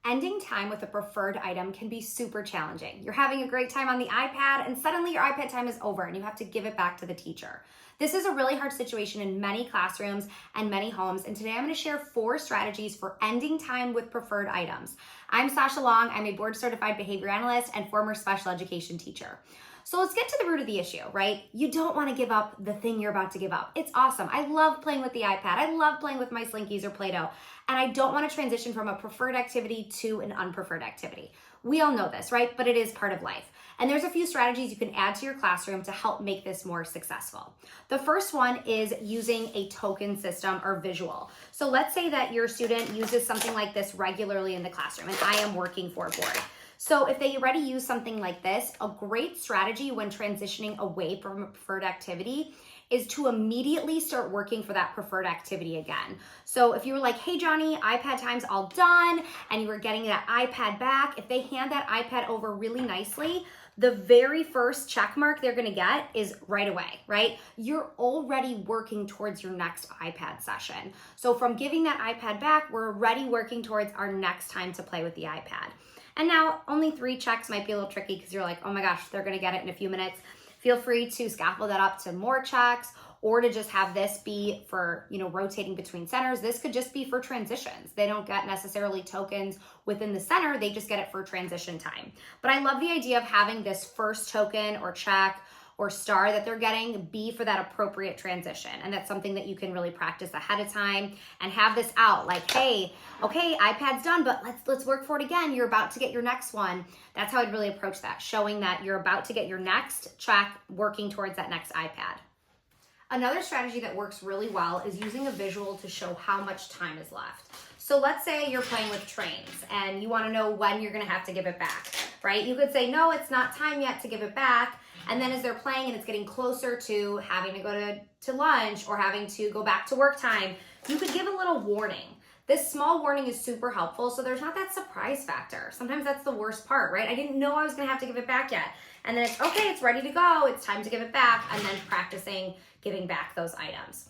Ending time with a preferred item can be super challenging. You're having a great time on the iPad and suddenly your iPad time is over and you have to give it back to the teacher. This is a really hard situation in many classrooms and many homes, and today I'm going to share 4 strategies for ending time with preferred items. I'm Sasha Long. I'm a board certified behavior analyst and former special education teacher. So let's get to the root of the issue, right? You don't want to give up the thing you're about to give up. It's awesome. I love playing with the iPad. I love playing with my Slinkies or Play-Doh. And I don't want to transition from a preferred activity to an unpreferred activity. We all know this, right? But it is part of life. And there's a few strategies you can add to your classroom to help make this more successful. The first one is using a token system or visual. So let's say that your student uses something like this regularly in the classroom, and I am working for a board. So if they already use something like this, a great strategy when transitioning away from a preferred activity is to immediately start working for that preferred activity again. So if you were like, hey Johnny, iPad time's all done, and you were getting that iPad back, if they hand that iPad over really nicely, the very first check mark they're gonna get is right away, right? You're already working towards your next iPad session. So from giving that iPad back, we're already working towards our next time to play with the iPad. And now only 3 checks might be a little tricky because you're like, oh my gosh, they're gonna get it in a few minutes. Feel free to scaffold that up to more checks or to just have this be for, rotating between centers. This could just be for transitions. They don't get necessarily tokens within the center, they just get it for transition time. But I love the idea of having this first token or check or star that they're getting be for that appropriate transition. And that's something that you can really practice ahead of time and have this out like, hey, okay, iPad's done, but let's work for it again. You're about to get your next one. That's how I'd really approach that, showing that you're about to get your next check, working towards that next iPad. Another strategy that works really well is using a visual to show how much time is left. So let's say you're playing with trains and you want to know when you're going to have to give it back, right? You could say, no, it's not time yet to give it back. And then as they're playing and it's getting closer to having to go to lunch or having to go back to work time, you could give a little warning. This small warning is super helpful, so there's not that surprise factor. Sometimes that's the worst part, right? I didn't know I was gonna have to give it back yet. And then it's, okay, it's ready to go, it's time to give it back, and then practicing giving back those items.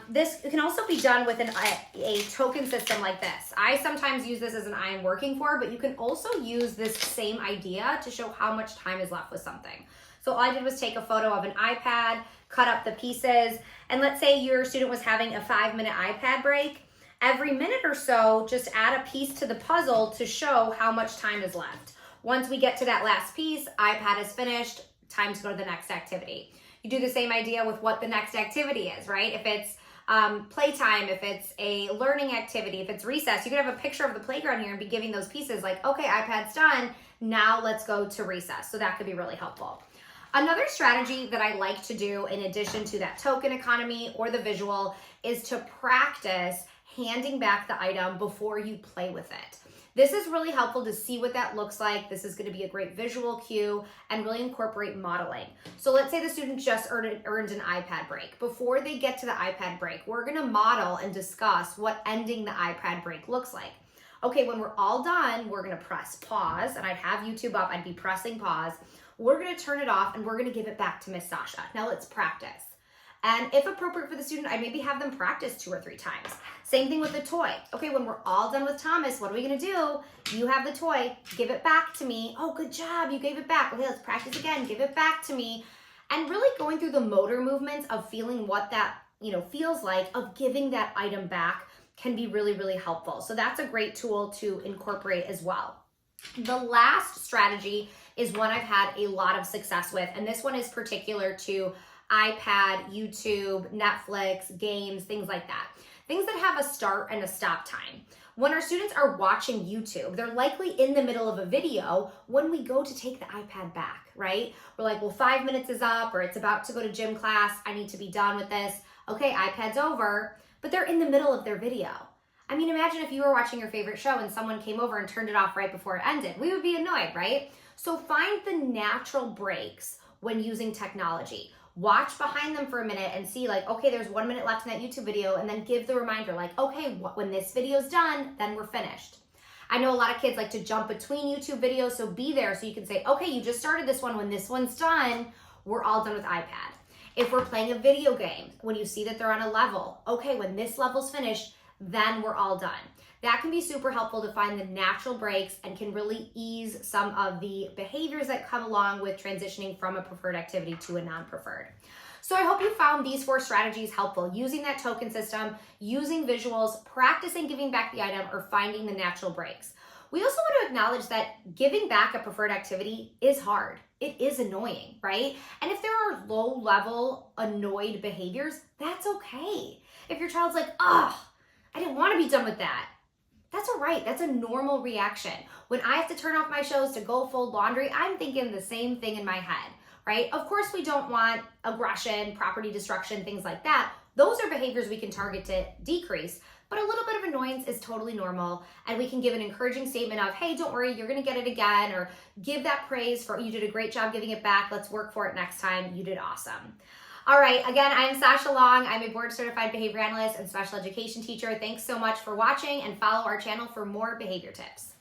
This can also be done with a token system like this. I sometimes use this as an I am working for, but you can also use this same idea to show how much time is left with something. So all I did was take a photo of an iPad, cut up the pieces, and let's say your student was having a 5-minute iPad break. Every minute or so, just add a piece to the puzzle to show how much time is left. Once we get to that last piece, iPad is finished, time to go to the next activity. You do the same idea with what the next activity is, right? If it's playtime, if it's a learning activity, if it's recess, you could have a picture of the playground here and be giving those pieces like, okay, iPad's done, now let's go to recess. So that could be really helpful. Another strategy that I like to do in addition to that token economy or the visual is to practice handing back the item before you play with it. This is really helpful to see what that looks like. This is going to be a great visual cue and really incorporate modeling. So let's say the student just earned an iPad break. Before they get to the iPad break, we're going to model and discuss what ending the iPad break looks like. Okay, when we're all done, we're going to press pause, and I'd have YouTube up, I'd be pressing pause. We're going to turn it off and we're going to give it back to Miss Sasha. Now let's practice. And if appropriate for the student, I maybe have them practice 2 or 3 times. Same thing with the toy. Okay, when we're all done with Thomas, what are we gonna do? You have the toy, give it back to me. Oh, good job, you gave it back. Okay, let's practice again, give it back to me. And really going through the motor movements of feeling what that feels like, of giving that item back can be really, really helpful. So that's a great tool to incorporate as well. The last strategy is one I've had a lot of success with, and this one is particular to iPad, YouTube, Netflix, games, things like that. Things that have a start and a stop time. When our students are watching YouTube, they're likely in the middle of a video when we go to take the iPad back, right? We're like, well, 5 minutes is up, or it's about to go to gym class. I need to be done with this. Okay, iPad's over, but they're in the middle of their video. I mean, imagine if you were watching your favorite show and someone came over and turned it off right before it ended. We would be annoyed, right? So find the natural breaks when using technology. Watch behind them for a minute and see like, okay, there's 1 minute left in that YouTube video, and then give the reminder like, okay, when this video's done, then we're finished. I know a lot of kids like to jump between YouTube videos, so be there so you can say, okay, you just started this one. When this one's done, we're all done with iPad. If we're playing a video game, when you see that they're on a level, okay, when this level's finished, then we're all done. That can be super helpful to find the natural breaks and can really ease some of the behaviors that come along with transitioning from a preferred activity to a non-preferred. So I hope you found these 4 strategies helpful, using that token system, using visuals, practicing giving back the item, or finding the natural breaks. We also want to acknowledge that giving back a preferred activity is hard. It is annoying, right? And if there are low-level annoyed behaviors, that's okay. If your child's like, I didn't want to be done with that, that's all right. That's a normal reaction. When I have to turn off my shows to go fold laundry, I'm thinking the same thing in my head, right? Of course, we don't want aggression, property destruction, things like that. Those are behaviors we can target to decrease, but a little bit of annoyance is totally normal, and we can give an encouraging statement of, hey, don't worry, you're gonna get it again, or give that praise for, you did a great job giving it back, let's work for it next time, you did awesome. All right, again, I'm Sasha Long. I'm a board-certified behavior analyst and special education teacher. Thanks so much for watching, and follow our channel for more behavior tips.